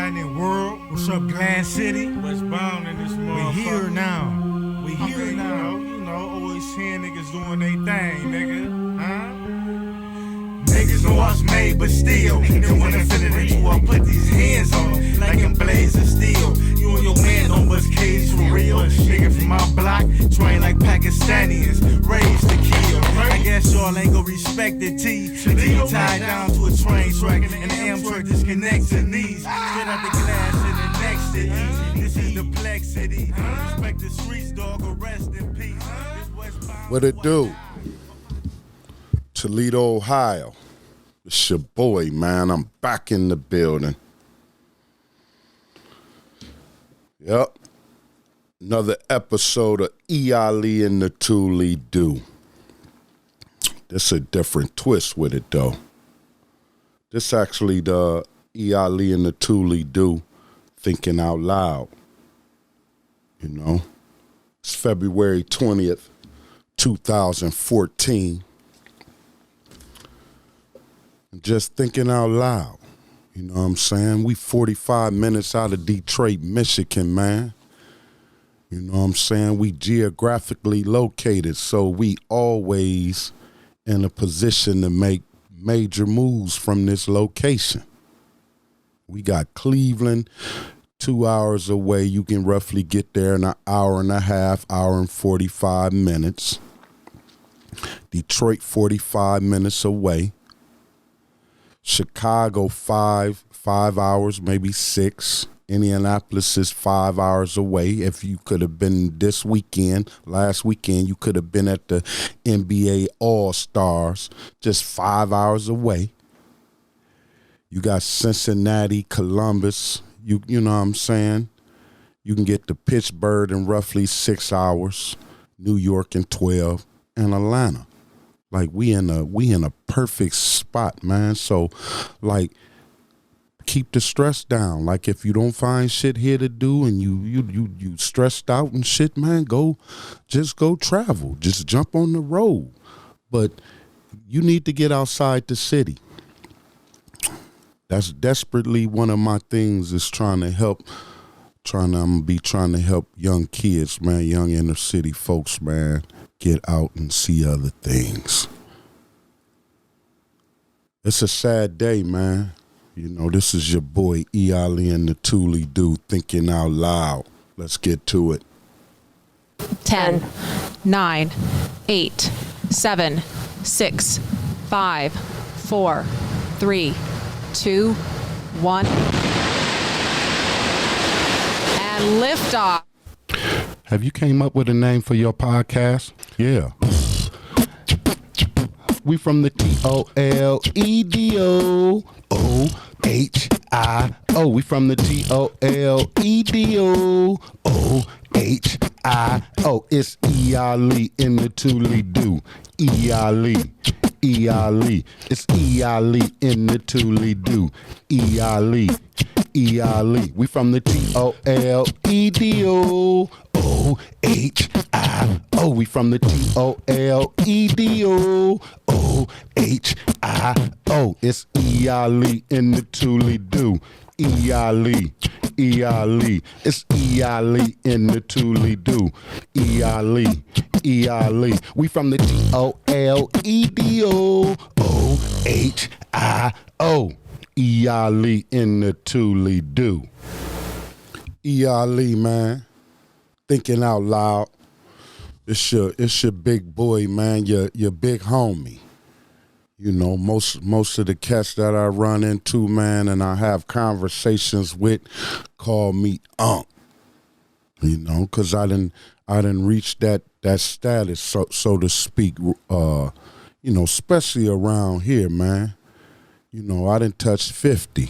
Lightning World? What's up, Glen City? Westbound in this motherfucker. We here now. We here now. You know, always seeing niggas doing they thing, nigga. Huh? Niggas know I was made, but still, they wanna fit it into I put these hands on them, like in blaze of steel. You and your man don't bust cage for real. Nigga from my block, train like Pakistanians, raised to kill. I guess y'all ain't gon' respect the T. Until you tied down to a train track, and the Amtrak disconnects the knees. Straight out the glass in the next city. This is the plexity. Respect the streets, dog, or rest in peace. What it do? Toledo, Ohio. It's your boy, man. I'm back in the building. Yep. Another episode of E.Ali and the ToLe'Do. This a different twist with it, though. This actually the E.Ali and the ToLe'Do thinking out loud. You know? It's February 20th, 2014. Just thinking out loud. You know what I'm saying? We 45 minutes out of Detroit, Michigan, man. You know what I'm saying? We geographically located, so we always in a position to make major moves from this location. We got Cleveland 2 hours away. You can roughly get there in an hour and a half, hour and 45 minutes. Detroit 45 minutes away. Chicago 5 hours, maybe 6. Indianapolis is 5 hours away. If you could have been this weekend, last weekend, you could have been at the NBA All-Stars, just 5 hours away. You got Cincinnati, Columbus, you know what I'm saying? You can get to Pittsburgh in roughly 6 hours, New York in 12, and Atlanta. Like we in a perfect spot, man. So like keep the stress down. Like if you don't find shit here to do and you stressed out and shit, man, just go travel. Just jump on the road. But you need to get outside the city. That's desperately one of my things is I'm gonna be trying to help young kids, man, young inner city folks, man, get out and see other things. It's a sad day, man. You know, this is your boy E.Ali and the ToLe'Do thinking out loud. Let's get to it. 10, 9, 8, 7, 6, 5, 4, 3, 2, 1. And liftoff. Have you came up with a name for your podcast? Yeah. We from the ToLe'Do. O-H-I-O. We from the ToLe'Do. O-H-I-O. It's E.Ali in the ToLe'Do. E.Ali. E.Ali. It's E.Ali in the ToLe'Do. E.Ali. E.Ali. We from the ToLe'Do. O-H-I-O. We from the ToLe'Do. O-H-I-O. It's E.Ali in the ToLe'Do. E.Ali. E.Ali. It's E.Ali in the ToLe'Do. E.Ali. E.Ali. We from the ToLe'Do. O-H-I-O. E.Ali in the ToLe'Do. E.Ali, man. Thinking out loud. It's your big boy, man. Your big homie. You know, most of the cats that I run into, man, and I have conversations with, call me Unc. You know, cause I didn't reach that status, so to speak. You know, especially around here, man. You know, I done touched 50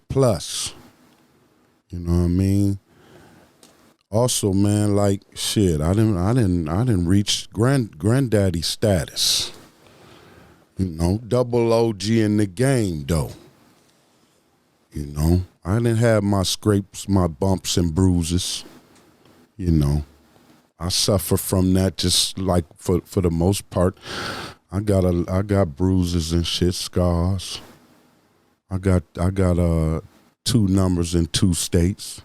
plus. You know what I mean? Also, man, like shit, I didn't reach granddaddy status. You know, double OG in the game, though. You know, I didn't have my scrapes, my bumps and bruises. You know, I suffer from that just like for the most part. I got bruises and shit, scars. I got 2 numbers in 2 states.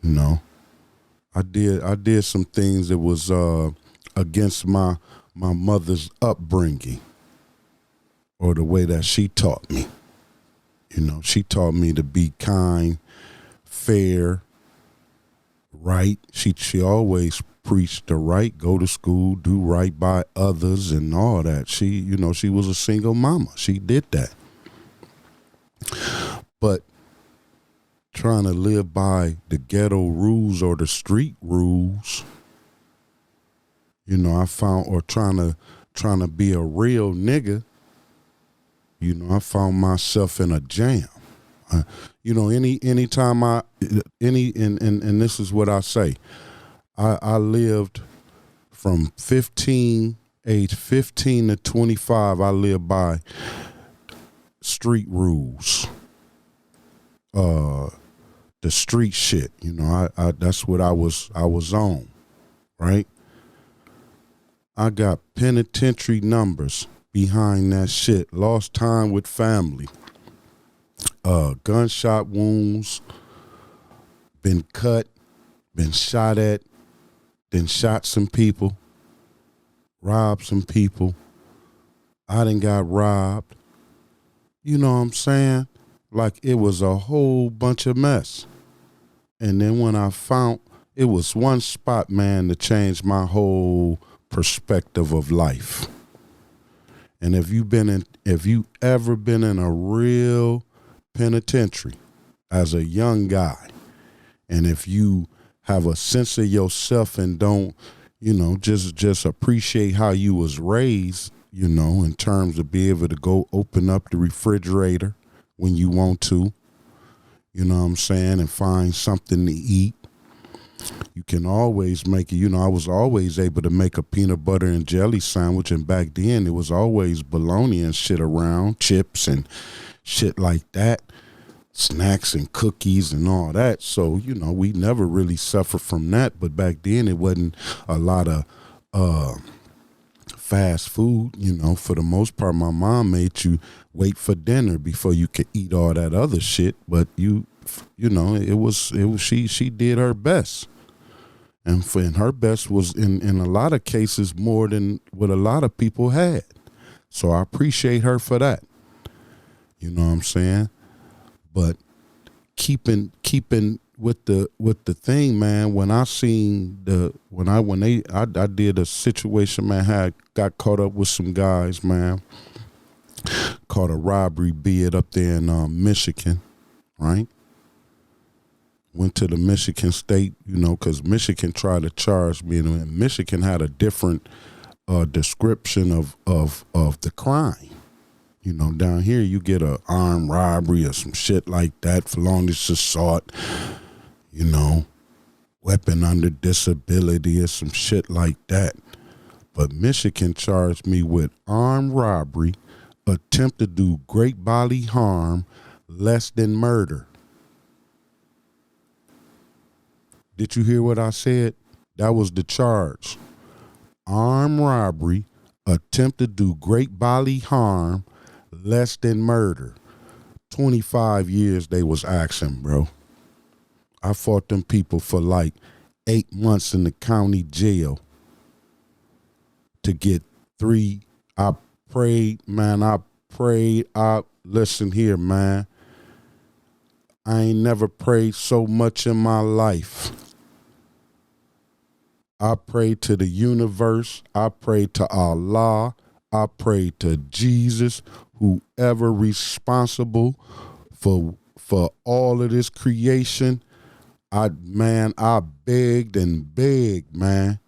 You know, I did some things that was against my mother's upbringing or the way that she taught me. You know, she taught me to be kind, fair, right. She always preached the right, go to school, do right by others and all that. She was a single mama. She did that. But trying to live by the ghetto rules or the street rules, you know, I found, or trying to be a real nigga, you know, I found myself in a jam. You know, anytime and this is what I say, I lived from age 15 to 25, I lived by street rules. The street shit, you know, I that's what I was on, right? I got penitentiary numbers behind that shit. Lost time with family. Gunshot wounds. Been cut. Been shot at. Then shot some people. Robbed some people. I done got robbed. You know what I'm saying? Like it was a whole bunch of mess. And then when I found, it was one spot, man, to change my whole perspective of life. And if you ever been in a real penitentiary as a young guy, and if you have a sense of yourself and don't, you know, just appreciate how you was raised, you know, in terms of be able to go open up the refrigerator when you want to, you know what I'm saying, and find something to eat. You can always make it, you know, I was always able to make a peanut butter and jelly sandwich, and back then it was always bologna and shit around, chips and shit like that, snacks and cookies and all that. So, you know, we never really suffered from that, but back then it wasn't a lot of fast food, you know. For the most part, my mom made you wait for dinner before you could eat all that other shit, but you know, it was she did her best. And her best was in a lot of cases more than what a lot of people had. So I appreciate her for that. You know what I'm saying? But keeping with the thing, man, when I seen I did a situation, man, got caught up with some guys, man. Caught a robbery bid up there in Michigan, right? Went to the Michigan State, you know, because Michigan tried to charge me, and Michigan had a different description of the crime. You know, down here you get a armed robbery or some shit like that, felonious assault, you know, weapon under disability or some shit like that. But Michigan charged me with armed robbery, attempt to do great bodily harm, less than murder. Did you hear what I said? That was the charge. Armed robbery, attempt to do great bodily harm, less than murder. 25 years they was asking, bro. I fought them people for like 8 months in the county jail to get 3. I prayed. Listen here, man. I ain't never prayed so much in my life. I prayed to the universe. I prayed to Allah. I prayed to Jesus, whoever responsible for all of this creation. I begged and begged, man.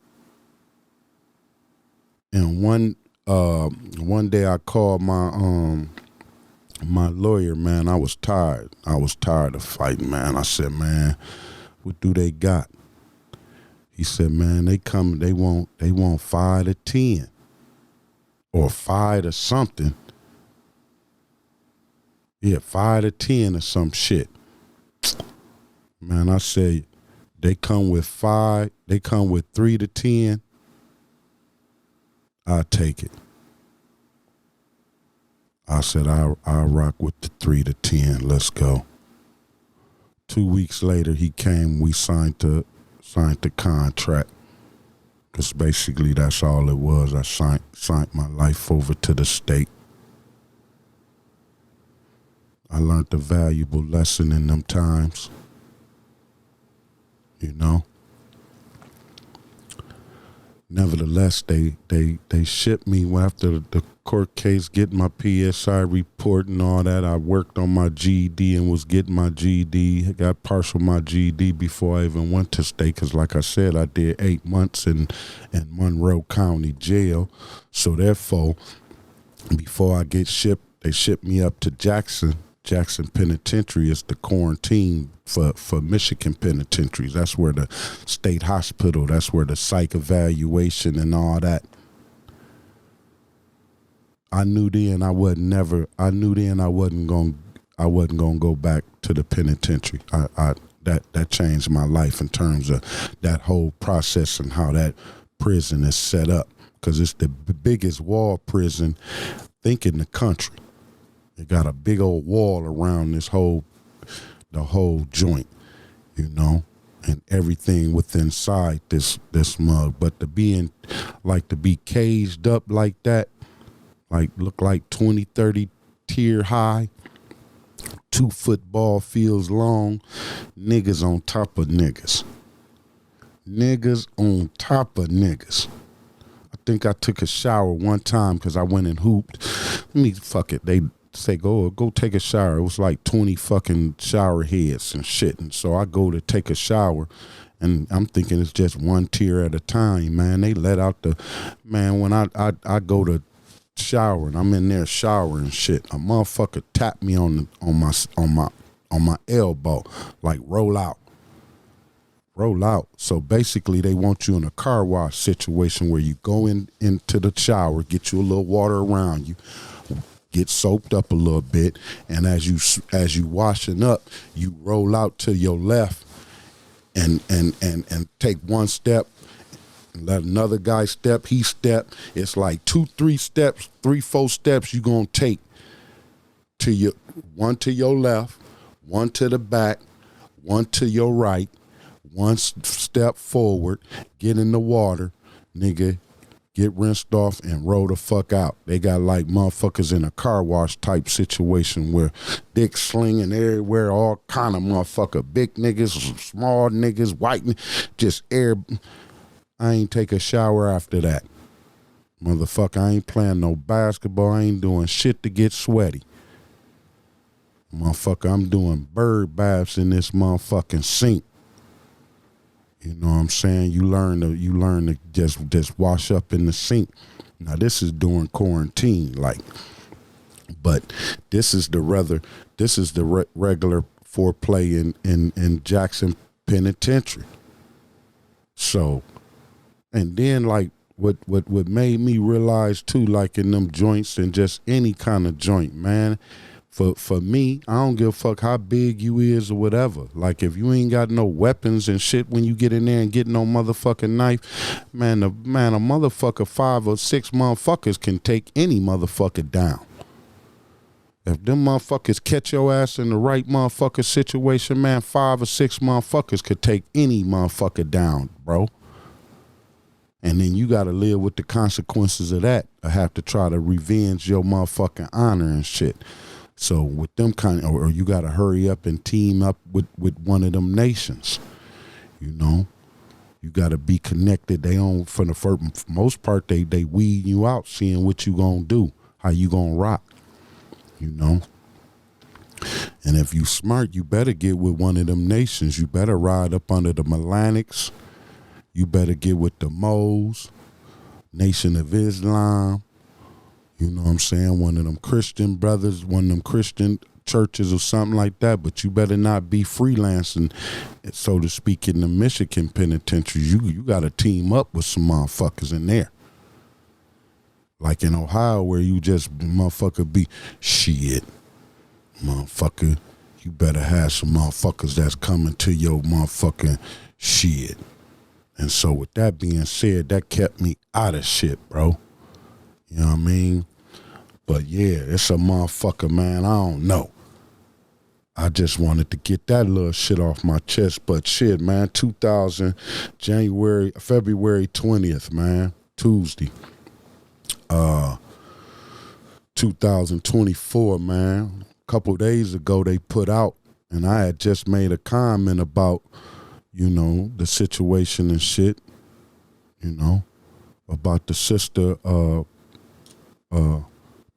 And one day I called my lawyer, man. I was tired. Of fighting, man. I said, man, what do they got? He said, man, they want 5 to 10 or 5 to something. Yeah, 5 to 10 or some shit. Man, I say they come with 5, they come with 3 to 10. I'll take it. I said, I'll rock with the 3 to 10. Let's go. 2 weeks later, he came. We signed the contract. Because basically that's all it was. I signed my life over to the state. I learned a valuable lesson in them times. You know? Nevertheless, they shipped me after the court case, getting my PSI report and all that. I worked on my GED and was getting my GED. I got partial my GED before I even went to state because, like I said, I did 8 months in Monroe County Jail. So therefore, before I get shipped, they shipped me up to Jackson Penitentiary. Is the quarantine for Michigan penitentiaries. That's where the state hospital, that's where the psych evaluation and all that. I knew then I wasn't gonna go back to the penitentiary. That changed my life in terms of that whole process and how that prison is set up. Because it's the biggest wall prison, in the country. It got a big old wall around the whole joint, you know, and everything within inside this mug. But to be caged up like that, like look like 20, 30 tier high, 2 football fields long, niggas on top of niggas. Niggas on top of niggas. I think I took a shower one time because I went and hooped. They say go take a shower. It was like 20 fucking shower heads and shit. And so I go to take a shower and I'm thinking it's just one tier at a time, man. They let out when I go to shower and I'm in there showering shit, a motherfucker tapped me on my elbow, like roll out. So basically they want you in a car wash situation where you go into the shower, get you a little water around you, get soaped up a little bit, and as you washing up, you roll out to your left and take one step, and let another guy step, he step. It's like 2-3 steps, 3-4 steps you gonna take to one to your left, one to the back, one to your right, one step forward, get in the water, nigga, get rinsed off and roll the fuck out. They got like motherfuckers in a car wash type situation where dick slinging everywhere, all kind of motherfucker, big niggas, small niggas, white, just air. I ain't take a shower after that. Motherfucker, I ain't playing no basketball. I ain't doing shit to get sweaty. Motherfucker, I'm doing bird baths in this motherfucking sink. You know what I'm saying? You learn to just wash up in the sink. Now this is during quarantine, but this is the regular foreplay in Jackson Penitentiary. So, and then what made me realize too, like in them joints and just any kind of joint, man. For me, I don't give a fuck how big you is or whatever. Like if you ain't got no weapons and shit when you get in there and get no motherfucking knife, man, a motherfucker 5 or 6 motherfuckers can take any motherfucker down. If them motherfuckers catch your ass in the right motherfucker situation, man, 5 or 6 motherfuckers could take any motherfucker down, bro. And then you got to live with the consequences of that. I have to try to revenge your motherfucking honor and shit. So with them or you got to hurry up and team up with one of them nations. You know, you got to be connected. They on for the most part they weed you out, seeing what you gonna do, how you gonna rock. You know, and if you smart, you better get with one of them nations. You better ride up under the Melanics. You better get with the Moes, Nation of Islam. You know what I'm saying? One of them Christian brothers, one of them Christian churches or something like that. But you better not be freelancing, so to speak, in the Michigan penitentiary. You got to team up with some motherfuckers in there. Like in Ohio where you just motherfucker be, shit, motherfucker, you better have some motherfuckers that's coming to your motherfucking shit. And so with that being said, that kept me out of shit, bro. You know what I mean? But yeah, it's a motherfucker, man. I don't know. I just wanted to get that little shit off my chest. But shit, man, February 20th, man, Tuesday. 2024, man. A couple days ago they put out, and I had just made a comment about, the situation and shit, about the sister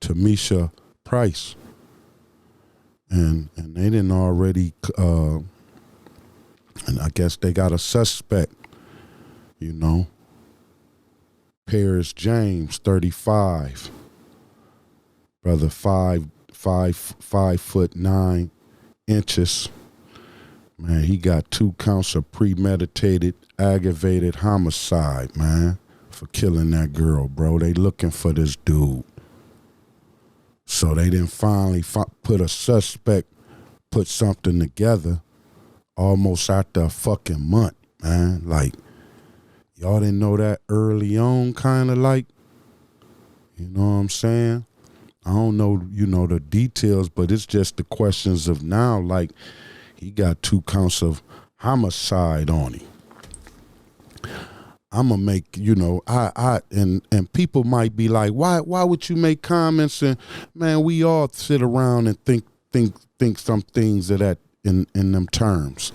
Tamisha Price. And they didn't already, and I guess they got a suspect, Paris James, 35, brother, 5'9" Man, he got 2 counts of premeditated, aggravated homicide, man, for killing that girl, bro. They looking for this dude. So they didn't finally put a suspect, put something together almost after a fucking month, man. Like, y'all didn't know that early on, kind of like, you know what I'm saying? I don't know, the details, but it's just the questions of now, like, he got 2 counts of homicide on him. I'm gonna make, and people might be like, why would you make comments? And man, we all sit around and think some things of that in them terms.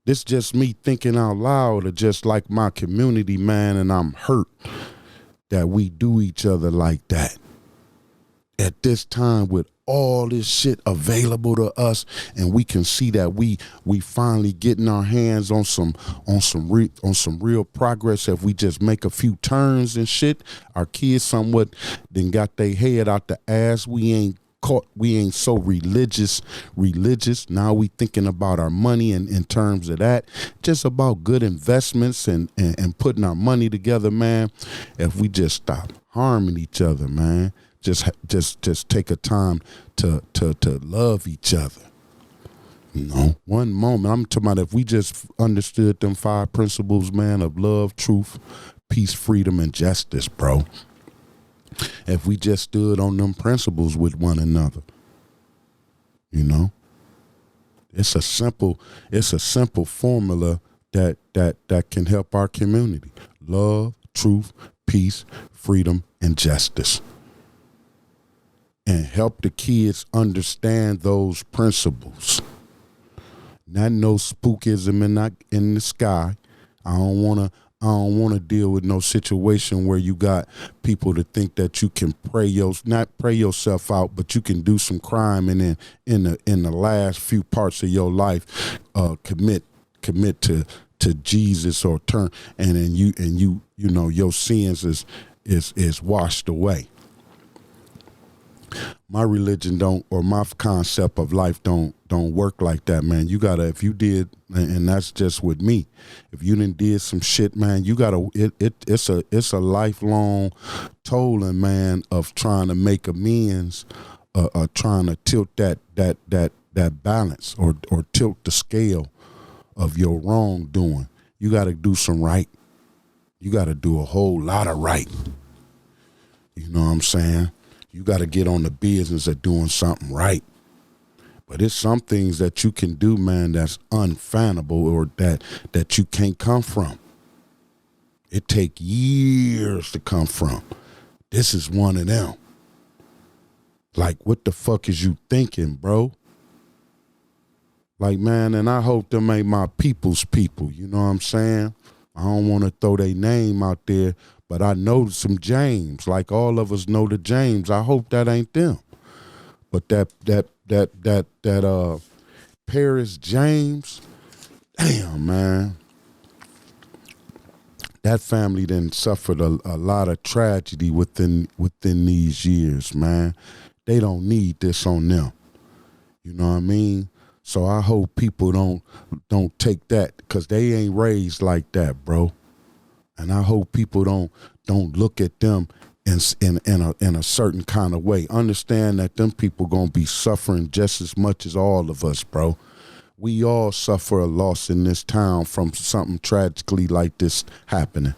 This just me thinking out loud of just like my community, man, and I'm hurt that we do each other like that. At this time with all this shit available to us, and we can see that we finally getting our hands on some real progress if we just make a few turns and shit. Our kids somewhat then got their head out the ass. We ain't so religious. Now we thinking about our money and in terms of that, just about good investments and putting our money together, man. If we just stop harming each other, man. Just take a time to love each other. One moment. I'm talking about if we just understood them 5 principles, man, of love, truth, peace, freedom, and justice, bro. If we just stood on them principles with one another, it's a simple formula that can help our community. Love, truth, peace, freedom, and justice. And help the kids understand those principles. Not no spookism in the sky. I don't wanna deal with no situation where you got people to think that you can not pray yourself out, but you can do some crime and then in the last few parts of your life commit to Jesus or turn and then your sins is washed away. My religion or my concept of life don't work like that, man. You gotta, if you did, and that's just with me. If you done did some shit, man, you gotta. It's a lifelong tolling, man, of trying to make amends, trying to tilt that balance or tilt the scale of your wrongdoing. You gotta do some right. You gotta do a whole lot of right. You know what I'm saying? You got to get on the business of doing something right. But it's some things that you can do, man, that's unfannable or that you can't come from. It take years to come from. This is one of them. Like, what the fuck is you thinking, bro? Like, man, and I hope them ain't my people's people. You know what I'm saying? I don't want to throw their name out there, but I know some James, like all of us know the James. I hope that ain't them. But that Paris James, damn, man. That family then suffered a lot of tragedy within these years, man. They don't need this on them. You know what I mean? So I hope people don't take that, because they ain't raised like that, bro. And I hope people don't look at them in a certain kind of way. Understand that them people gonna be suffering just as much as all of us, bro. We all suffer a loss in this town from something tragically like this happening.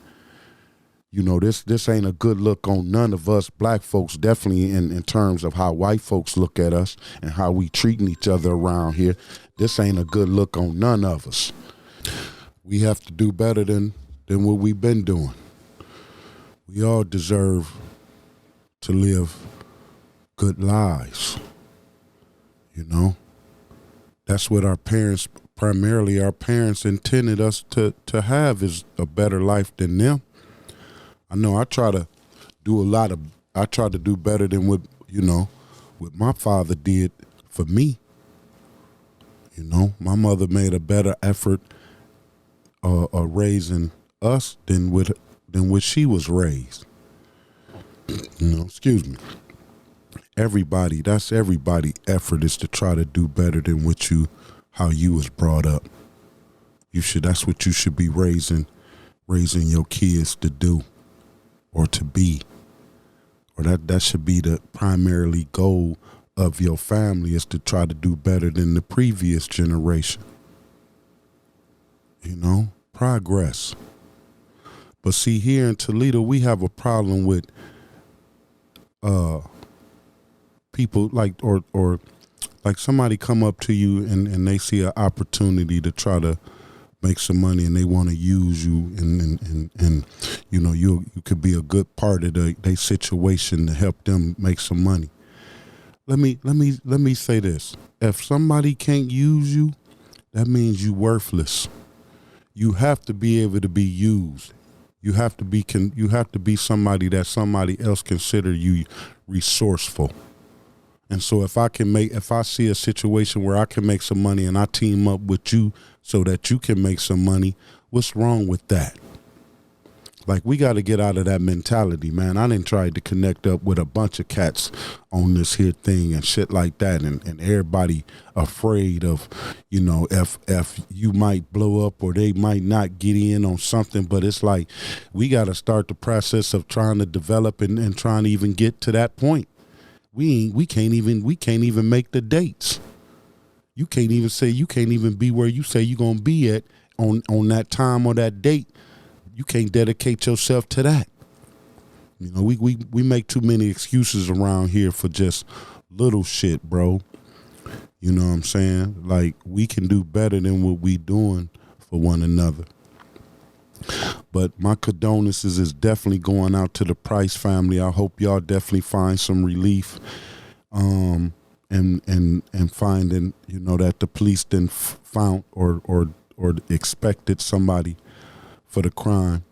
You know, this ain't a good look on none of us black folks, definitely in terms of how white folks look at us and how we treating each other around here. This ain't a good look on none of us. We have to do better than what we've been doing. We all deserve to live good lives. You know? That's what our parents, primarily our parents, intended us to have, is a better life than them. I know I try to do better than what my father did for me. You know, my mother made a better effort raising us than what she was raised. You know, excuse me. That's everybody effort is to try to do better than how you was brought up. That's what you should be raising your kids to do. Or to be, or that should be the primarily goal of your family, is to try to do better than the previous generation. You know, progress. But see, here in Toledo, we have a problem with people or somebody come up to you and they see an opportunity to try to make some money, and they want to use you, and you know, you could be a good part of their situation to help them make some money. Let me say this: if somebody can't use you, that means you worthless. You have to be able to be used. You have to be somebody that somebody else consider you resourceful. And so if I see a situation where I can make some money and I team up with you so that you can make some money, what's wrong with that? Like, we got to get out of that mentality, man. I done tried to connect up with a bunch of cats on this here thing and shit like that, and everybody afraid of, you know, if you might blow up or they might not get in on something. But it's like, we got to start the process of trying to develop and trying to even get to that point. We can't even make the dates. You can't even be where you say you're gonna be at on that time or that date. You can't dedicate yourself to that. You know, we make too many excuses around here for just little shit, bro. You know what I'm saying? Like, we can do better than what we doing for one another. But my condolences is definitely going out to the Price family. I hope y'all definitely find some relief, and finding, you know, that the police didn't found or expected somebody for the crime.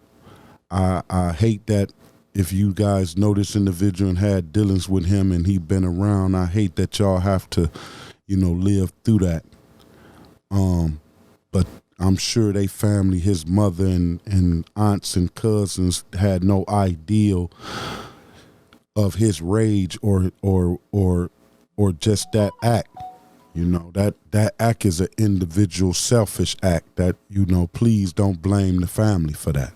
I hate that if you guys know this individual and had dealings with him and he been around, I hate that y'all have to, you know, live through that. But I'm sure they family, his mother and aunts and cousins, had no idea of his rage or just that act. You know, that act is an individual selfish act that, you know, please don't blame the family for that.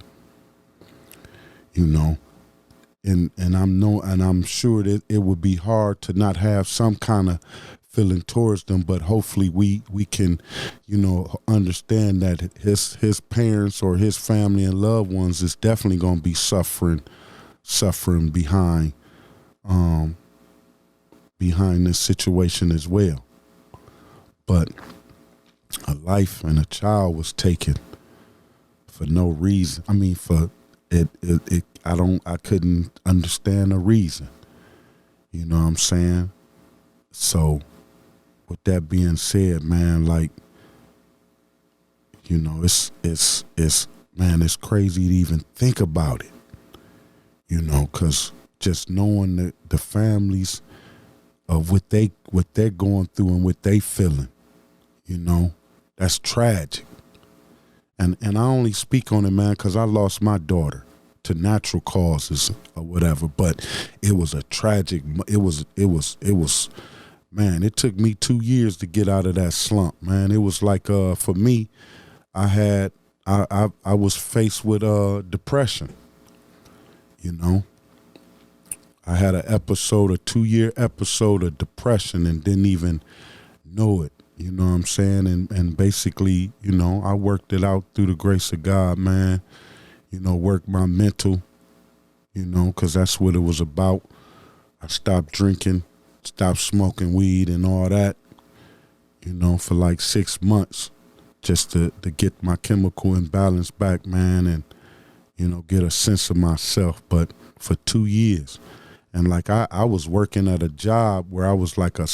You know, and I'm sure that it would be hard to not have some kind of feeling towards them, but hopefully we can, you know, understand that his parents or his family and loved ones is definitely going to be suffering behind this situation as well. But a life and a child was taken for no reason. I mean, for it I couldn't understand the reason. You know what I'm saying? So with that being said, man, like, you know, it's crazy to even think about it, you know, because just knowing the families of what they're going through and what they feeling, you know, that's tragic. And I only speak on it, man, because I lost my daughter to natural causes or whatever, but it was a tragic, it was, man, it took me 2 years to get out of that slump, man. It was like, for me, I was faced with depression, you know. I had a 2-year episode of depression and didn't even know it, you know what I'm saying? And basically, you know, I worked it out through the grace of God, man. You know, worked my mental, you know, because that's what it was about. I stopped drinking, stopped smoking weed and all that, you know, for like 6 months just to get my chemical imbalance back, man, and, you know, get a sense of myself. But for 2 years, and like I was working at a job where I was like I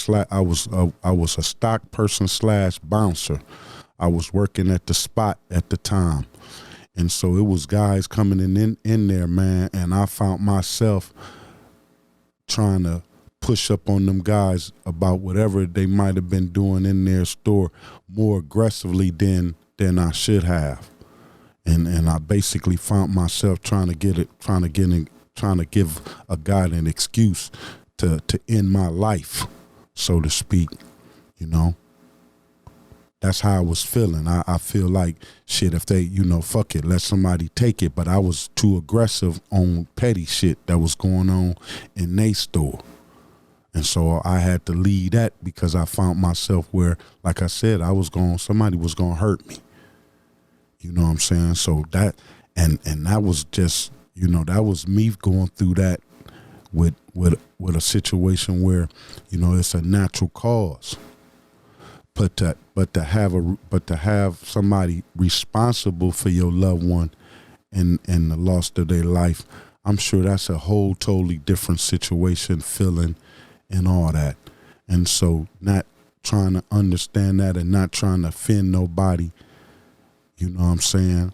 was a stock person / bouncer. I was working at the spot at the time. And so it was guys coming in there, man, and I found myself trying to push up on them guys about whatever they might have been doing in their store more aggressively than I should have. And I basically found myself trying to give a guy an excuse to end my life, so to speak, you know. That's how I was feeling. I feel like, shit, if they, you know, fuck it, let somebody take it. But I was too aggressive on petty shit that was going on in they store. And so I had to leave that because I found myself where, like I said, somebody was going to hurt me. You know what I'm saying? So that, and that was just, you know, that was me going through that with a situation where, you know, it's a natural cause. But to have somebody responsible for your loved one and the loss of their life, I'm sure that's a whole totally different situation, feeling, and all that. And so not trying to understand that and not trying to offend nobody, you know what I'm saying?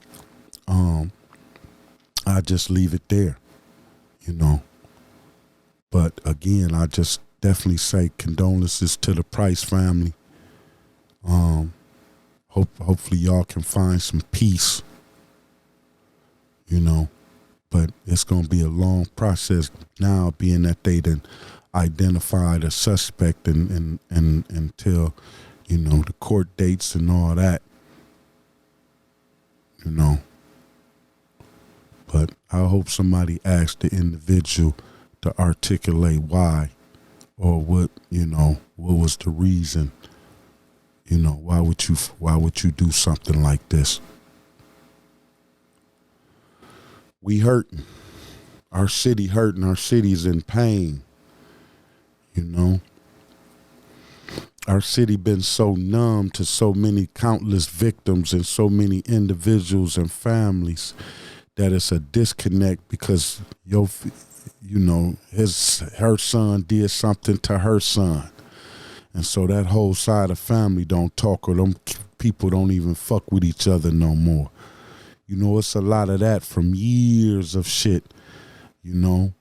I just leave it there, you know. But again, I just definitely say condolences to the Price family. Hopefully y'all can find some peace, you know, but it's going to be a long process now, being that they done identified a suspect and until, you know, the court dates and all that, you know. But I hope somebody asks the individual to articulate why or what, you know, what was the reason. You know, why would you do something like this? We hurting. Our city hurting. Our city's in pain. You know, our city been so numb to so many countless victims and so many individuals and families that it's a disconnect because her son did something to her son. And so that whole side of family don't talk, or them people don't even fuck with each other no more. You know, it's a lot of that from years of shit, you know.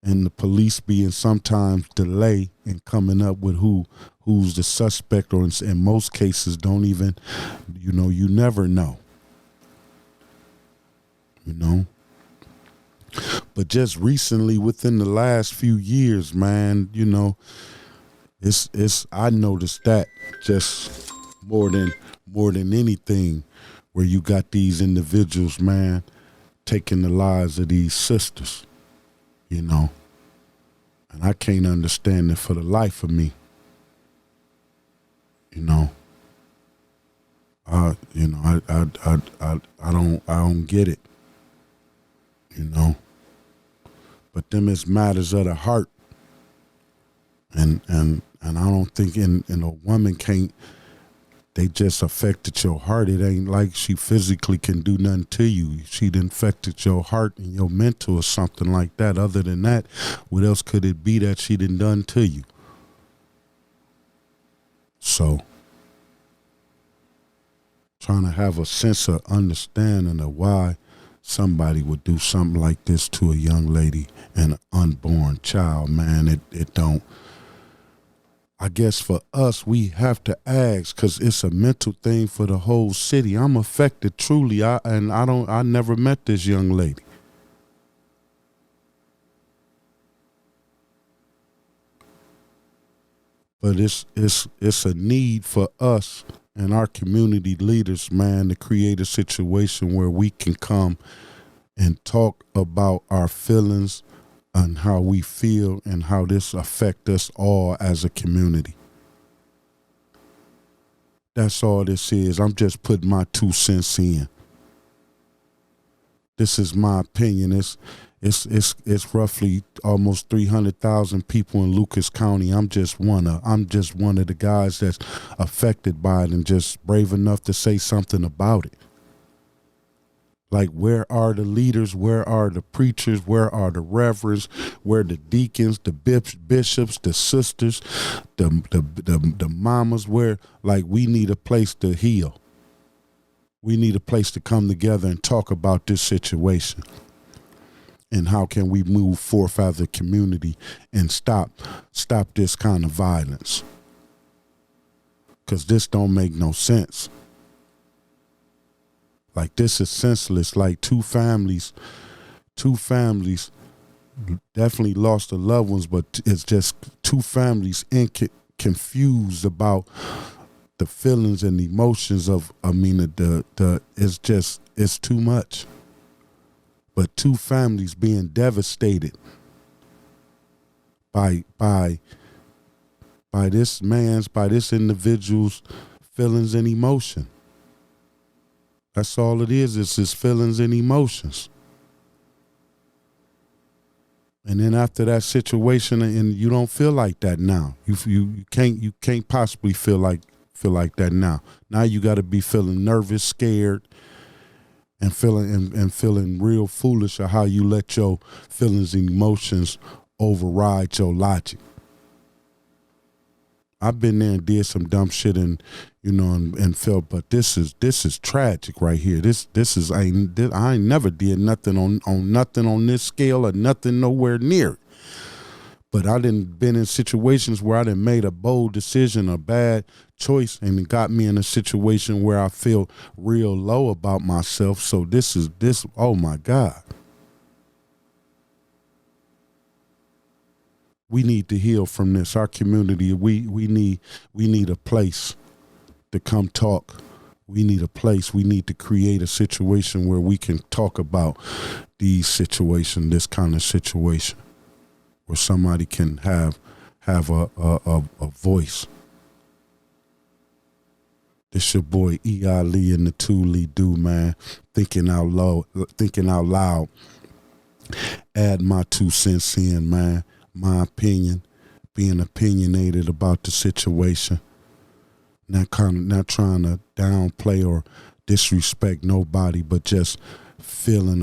And the police being sometimes delay in coming up with who's the suspect, or in most cases don't even, you know, you never know. You know. But just recently, within the last few years, man, you know, I noticed that just more than anything, where you got these individuals, man, taking the lives of these sisters, you know. And I can't understand it for the life of me. You know. I don't get it. You know. But them is matters of the heart. And I don't think in a woman can't, they just affected your heart. It ain't like she physically can do nothing to you. She'd infected your heart and your mental or something like that. Other than that, what else could it be that she done to you? So, trying to have a sense of understanding of why somebody would do something like this to a young lady and an unborn child, man, it don't. I guess for us, we have to ask, because it's a mental thing for the whole city. I'm affected truly. I never met this young lady. But it's a need for us and our community leaders, man, to create a situation where we can come and talk about our feelings and how we feel and how this affect us all as a community. That's all this is. I'm just putting my 2 cents in. This is my opinion. It's roughly almost 300,000 people in Lucas County. I'm just one of the guys that's affected by it and just brave enough to say something about it. Like, where are the leaders? Where are the preachers? Where are the reverends? Where are the deacons, the bishops, the sisters, the mamas? Where, like, we need a place to heal. We need a place to come together and talk about this situation. And how can we move forth as a community and stop this kind of violence? Because this don't make no sense. Like, this is senseless. Like, two families definitely lost their loved ones, but it's just two families confused about the feelings and emotions of, it's too much. But two families being devastated by this individual's feelings and emotion. That's all it is his feelings and emotions. And then after that situation, and you don't feel like that now. You can't possibly feel like that now. Now you got to be feeling nervous, scared, and feeling real foolish of how you let your feelings and emotions override your logic. I've been there and did some dumb shit and felt, but this is tragic right here. I ain't never did nothing on nothing on this scale or nothing nowhere near it. But I done been in situations where I done made a bold decision, a bad choice, and it got me in a situation where I feel real low about myself. So this, oh my God. We need to heal from this. Our community, we need a place to come talk. We need a place. We need to create a situation where we can talk about this kind of situation, where somebody can have a voice. This your boy E.Ali and the ToLe'Do, man. Thinking out loud. Add my 2 cents in, man. My opinion, being opinionated about the situation, not trying to downplay or disrespect nobody, but just feeling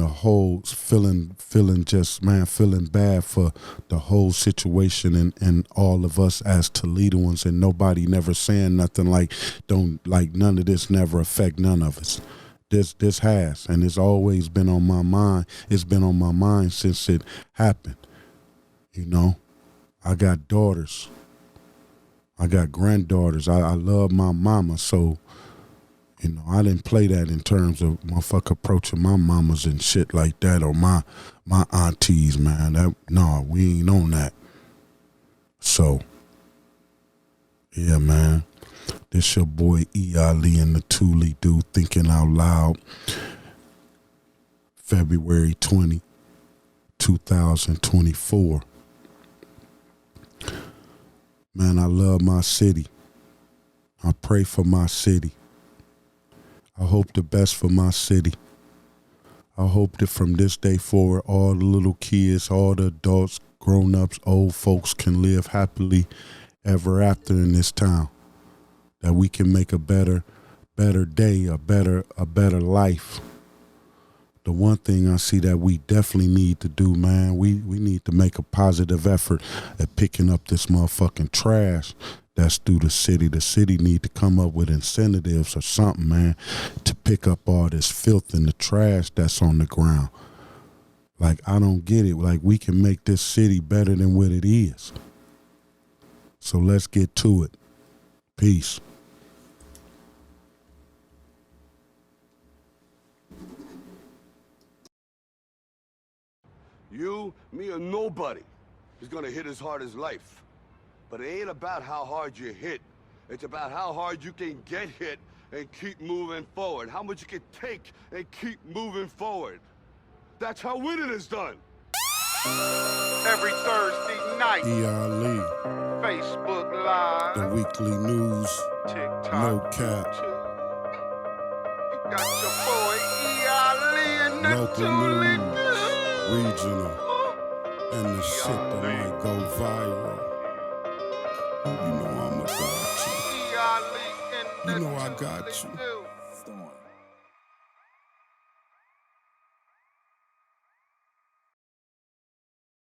bad for the whole situation and all of us as Toledoans, and nobody never saying nothing like none of this never affect none of us. This has, and it's always been on my mind. It's been on my mind since it happened. I got daughters. I got granddaughters. I love my mama, so, I didn't play that in terms of motherfucker approaching my mamas and shit like that, or my aunties, man. No, we ain't on that. So, yeah, man. This your boy E.Ali and the ToLe'Do, thinking out loud. February 20, 2024. Man, I love my city. I pray for my city. I hope the best for my city. I hope that from this day forward, all the little kids, all the adults, grown-ups, old folks can live happily ever after in this town. That we can make a better day, a better life. The one thing I see that we definitely need to do, man, we need to make a positive effort at picking up this motherfucking trash that's through the city. The city need to come up with incentives or something, man, to pick up all this filth and the trash that's on the ground. Like, I don't get it. Like, we can make this city better than what it is. So let's get to it. Peace. You, me, or nobody is gonna hit as hard as life. But it ain't about how hard you hit. It's about how hard you can get hit and keep moving forward. How much you can take and keep moving forward. That's how winning is done. Every Thursday night, E.Ali, Facebook Live, the weekly news, TikTok, no cap. YouTube. You got your boy E.Ali in the local news, regional, and the shit that might go viral. You know I'ma got you. E.Ali in You know I the got you. ToLe'Do.